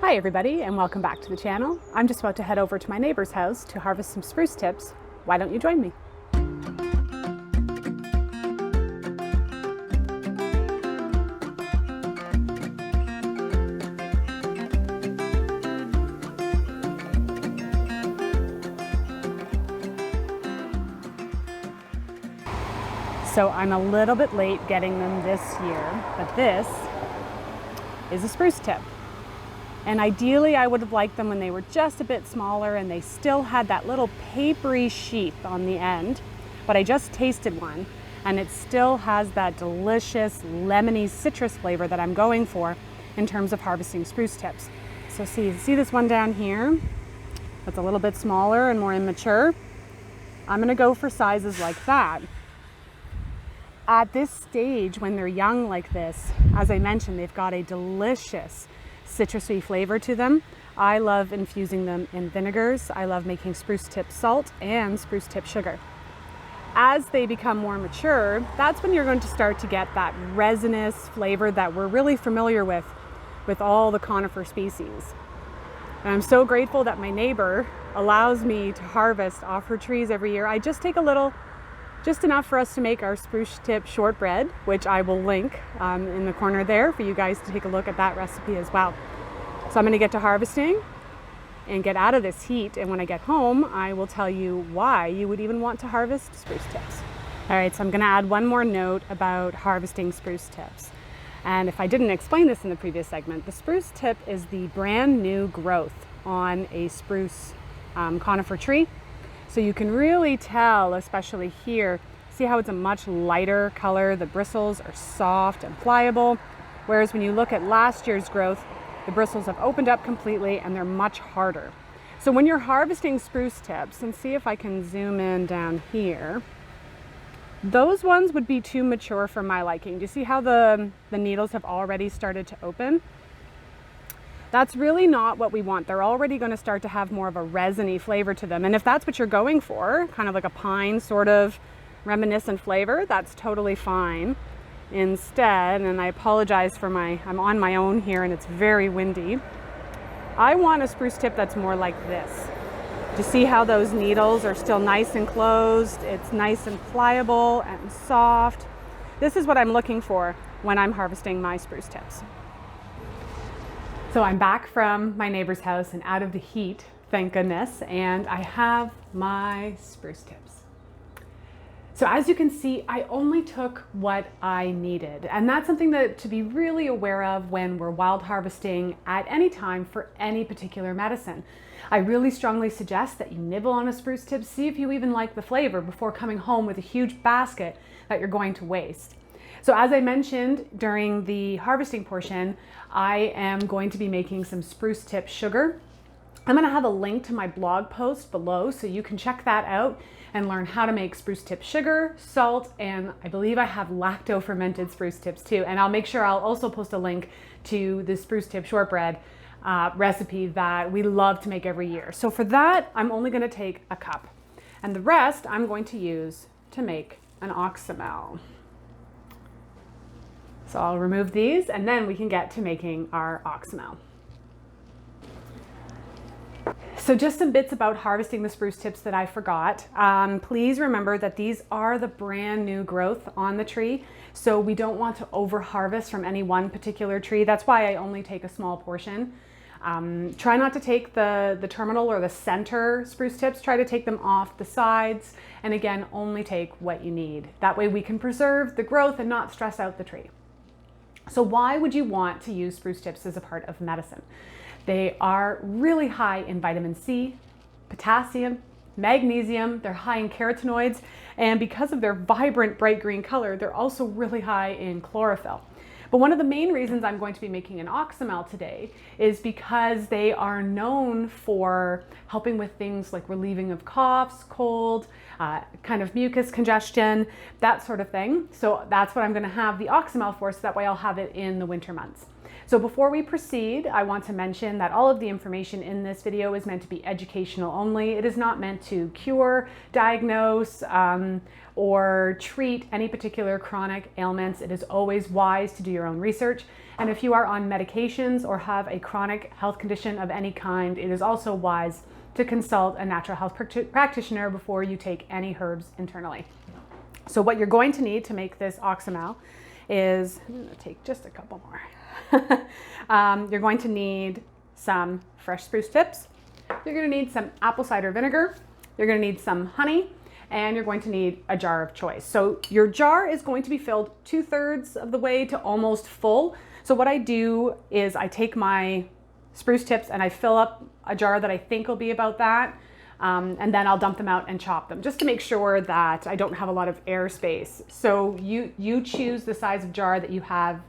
Hi everybody, and welcome back to the channel. I'm just about to head over to my neighbor's house to harvest some spruce tips. Why don't you join me? So I'm a little bit late getting them this year, but this is a spruce tip. And ideally I would have liked them when they were just a bit smaller and they still had that little papery sheath on the end. But I just tasted one and it still has that delicious lemony citrus flavor that I'm going for in terms of harvesting spruce tips. So see this one down here? That's a little bit smaller and more immature. I'm gonna go for sizes like that. At this stage, when they're young like this, as I mentioned, they've got a delicious citrusy flavor to them. I love infusing them in vinegars. I love making spruce tip salt and spruce tip sugar. As they become more mature, that's when you're going to start to get that resinous flavor that we're really familiar with all the conifer species. And I'm so grateful that my neighbor allows me to harvest off her trees every year. I just take a little, just enough for us to make our spruce tip shortbread, which I will link in the corner there for you guys to take a look at that recipe as well. So I'm going to get to harvesting and get out of this heat, and when I get home I will tell you why you would even want to harvest spruce tips. All right, so I'm going to add one more note about harvesting spruce tips. And if I didn't explain this in the previous segment, the spruce tip is the brand new growth on a spruce conifer tree. So you can really tell, especially here, see how it's a much lighter color. The bristles are soft and pliable, whereas when you look at last year's growth, the bristles have opened up completely and they're much harder. So when you're harvesting spruce tips, and see if I can zoom in down here, those ones would be too mature for my liking. Do you see how the needles have already started to open? That's really not what we want. They're already going to start to have more of a resiny flavor to them. And if that's what you're going for, kind of like a pine sort of reminiscent flavor, that's totally fine. Instead, and I apologize for I'm on my own here and it's very windy, I want a spruce tip that's more like this. To see how those needles are still nice and closed, it's nice and pliable and soft. This is what I'm looking for when I'm harvesting my spruce tips. So I'm back from my neighbor's house and out of the heat, thank goodness, and I have my spruce tips. So as you can see, I only took what I needed, and that's something to be really aware of when we're wild harvesting at any time for any particular medicine. I really strongly suggest that you nibble on a spruce tip, see if you even like the flavor before coming home with a huge basket that you're going to waste. So as I mentioned during the harvesting portion, I am going to be making some spruce tip sugar. I'm going to have a link to my blog post below so you can check that out and learn how to make spruce tip sugar, salt, and I believe I have lacto fermented spruce tips too. And I'll make sure I'll also post a link to the spruce tip shortbread recipe that we love to make every year. So for that, I'm only going to take a cup, and the rest I'm going to use to make an Oxymel. So I'll remove these and then we can get to making our Oxymel. So just some bits about harvesting the spruce tips that I forgot. Please remember that these are the brand new growth on the tree. So we don't want to over harvest from any one particular tree. That's why I only take a small portion. Try not to take the terminal or the center spruce tips. Try to take them off the sides. And again, only take what you need. That way we can preserve the growth and not stress out the tree. So why would you want to use spruce tips as a part of medicine? They are really high in vitamin C, potassium, magnesium, they're high in carotenoids, and because of their vibrant bright green color, they're also really high in chlorophyll. But one of the main reasons I'm going to be making an Oxymel today is because they are known for helping with things like relieving of coughs, cold, kind of mucus congestion, that sort of thing. So that's what I'm going to have the Oxymel for, so that way I'll have it in the winter months. So before we proceed, I want to mention that all of the information in this video is meant to be educational only. It is not meant to cure, diagnose, or treat any particular chronic ailments. It is always wise to do your own research. And if you are on medications or have a chronic health condition of any kind, it is also wise to consult a natural health practitioner before you take any herbs internally. So what you're going to need to make this Oxymel is, I'm going to take just a couple more. You're going to need some fresh spruce tips. You're going to need some apple cider vinegar. You're going to need some honey, and you're going to need a jar of choice. So your jar is going to be filled 2/3 of the way to almost full. So what I do is I take my spruce tips and I fill up a jar that I think will be about that. And then I'll dump them out and chop them just to make sure that I don't have a lot of air space. So you choose the size of jar that you have.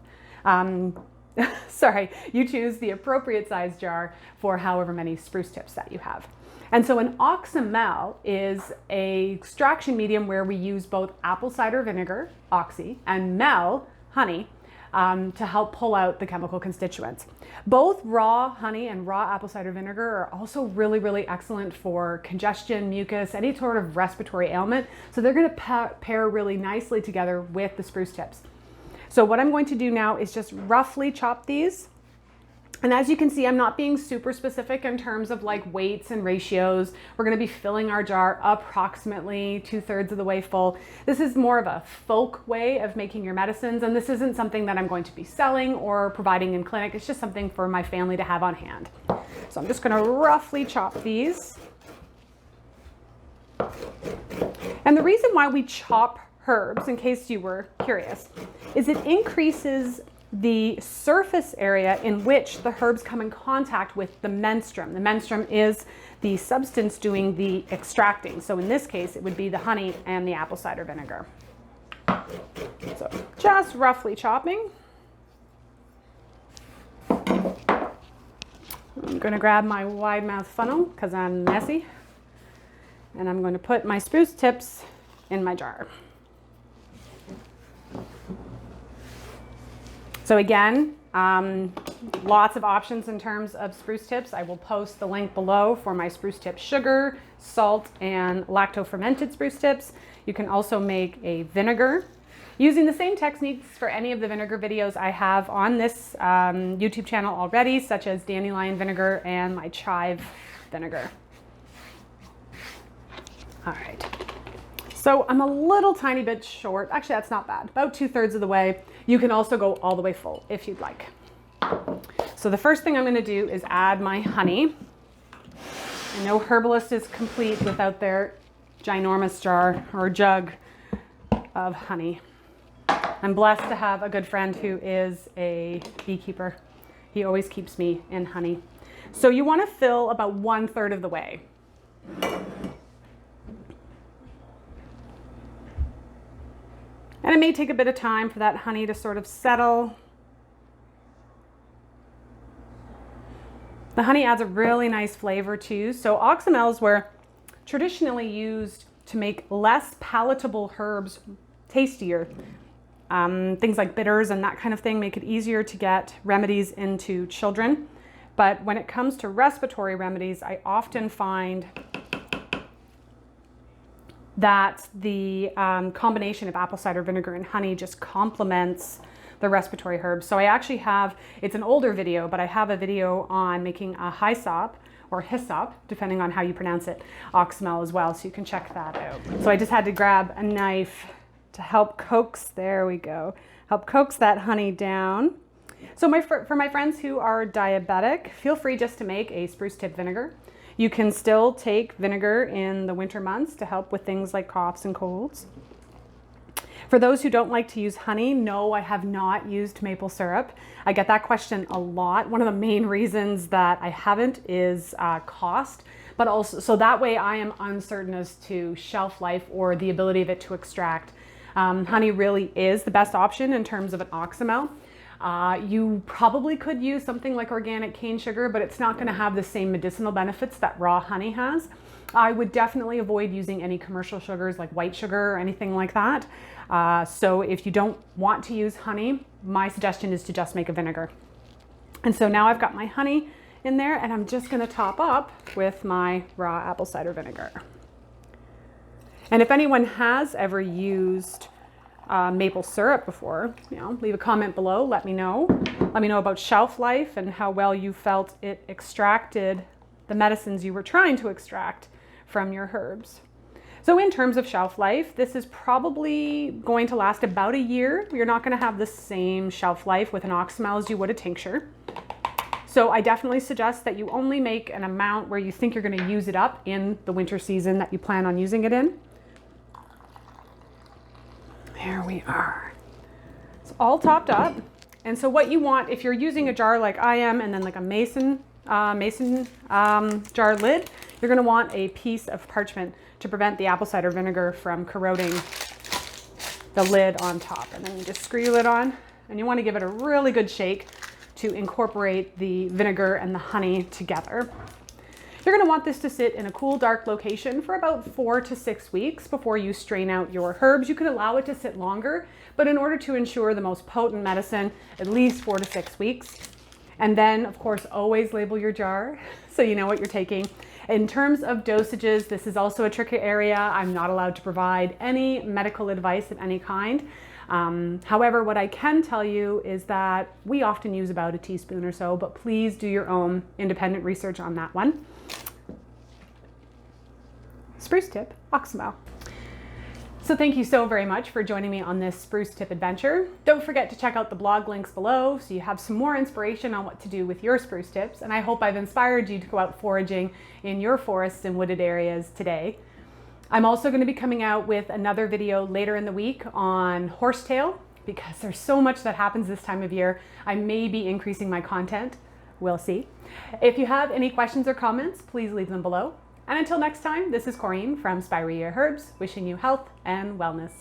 You choose the appropriate size jar for however many spruce tips that you have. And so an Oxymel is a extraction medium where we use both apple cider vinegar, oxy, and mel, honey, to help pull out the chemical constituents. Both raw honey and raw apple cider vinegar are also really, really excellent for congestion, mucus, any sort of respiratory ailment. So they're going to pair really nicely together with the spruce tips. So what I'm going to do now is just roughly chop these. And as you can see, I'm not being super specific in terms of like weights and ratios. We're going to be filling our jar approximately 2/3 of the way full. This is more of a folk way of making your medicines, and this isn't something that I'm going to be selling or providing in clinic. It's just something for my family to have on hand. So I'm just going to roughly chop these. And the reason why we chop herbs, in case you were curious, is it increases the surface area in which the herbs come in contact with the menstruum. The menstruum is the substance doing the extracting. So in this case, it would be the honey and the apple cider vinegar. So just roughly chopping. I'm going to grab my wide mouth funnel because I'm messy. And I'm going to put my spruce tips in my jar. So again, lots of options in terms of spruce tips. I will post the link below for my spruce tip sugar, salt, and lacto-fermented spruce tips. You can also make a vinegar using the same techniques for any of the vinegar videos I have on this YouTube channel already, such as dandelion vinegar and my chive vinegar. All right. So I'm a little tiny bit short. Actually, that's not bad. About 2/3 of the way. You can also go all the way full if you'd like. So the first thing I'm going to do is add my honey. I know Herbalist is complete without their ginormous jar or jug of honey. I'm blessed to have a good friend who is a beekeeper. He always keeps me in honey. So you want to fill about 1/3 of the way. And it may take a bit of time for that honey to sort of settle. The honey adds a really nice flavor too. So Oxymels were traditionally used to make less palatable herbs tastier. Things like bitters and that kind of thing make it easier to get remedies into children. But when it comes to respiratory remedies, I often find that the combination of apple cider vinegar and honey just complements the respiratory herbs. So I actually have, it's an older video, but I have a video on making a hyssop or hyssop, depending on how you pronounce it, Oxymel as well, so you can check that out. So I just had to grab a knife to help coax, there we go, help coax that honey down. So for my friends who are diabetic, feel free just to make a spruce tip vinegar. You can still take vinegar in the winter months to help with things like coughs and colds. For those who don't like to use honey, no, I have not used maple syrup. I get that question a lot. One of the main reasons that I haven't is cost, but also so that way I am uncertain as to shelf life or the ability of it to extract. Honey really is the best option in terms of an Oxymel. You probably could use something like organic cane sugar, but it's not going to have the same medicinal benefits that raw honey has. I would definitely avoid using any commercial sugars like white sugar or anything like that. So if you don't want to use honey, my suggestion is to just make a vinegar. And so now I've got my honey in there, and I'm just going to top up with my raw apple cider vinegar. And if anyone has ever used maple syrup before, leave a comment below. Let me know. Let me know about shelf life and how well you felt it extracted the medicines you were trying to extract from your herbs. So in terms of shelf life, this is probably going to last about a year. You're not going to have the same shelf life with an Oxymel as you would a tincture. So I definitely suggest that you only make an amount where you think you're going to use it up in the winter season that you plan on using it in. There we are. It's all topped up. And so what you want, if you're using a jar like I am, and then like a mason jar lid, you're going to want a piece of parchment to prevent the apple cider vinegar from corroding the lid on top. And then you just screw your lid on, and you want to give it a really good shake to incorporate the vinegar and the honey together. You're going to want this to sit in a cool, dark location for about 4 to 6 weeks before you strain out your herbs. You could allow it to sit longer, but in order to ensure the most potent medicine, at least 4 to 6 weeks. And then, of course, always label your jar so you know what you're taking. In terms of dosages, this is also a tricky area. I'm not allowed to provide any medical advice of any kind. However, what I can tell you is that we often use about a teaspoon or so, but please do your own independent research on that one. Spruce Tip Oxymel. So thank you so very much for joining me on this Spruce Tip adventure. Don't forget to check out the blog links below so you have some more inspiration on what to do with your spruce tips, and I hope I've inspired you to go out foraging in your forests and wooded areas today. I'm also going to be coming out with another video later in the week on horsetail because there's so much that happens this time of year. I may be increasing my content. We'll see. If you have any questions or comments, please leave them below. And until next time, this is Corinne from Spiraea Herbs, wishing you health and wellness.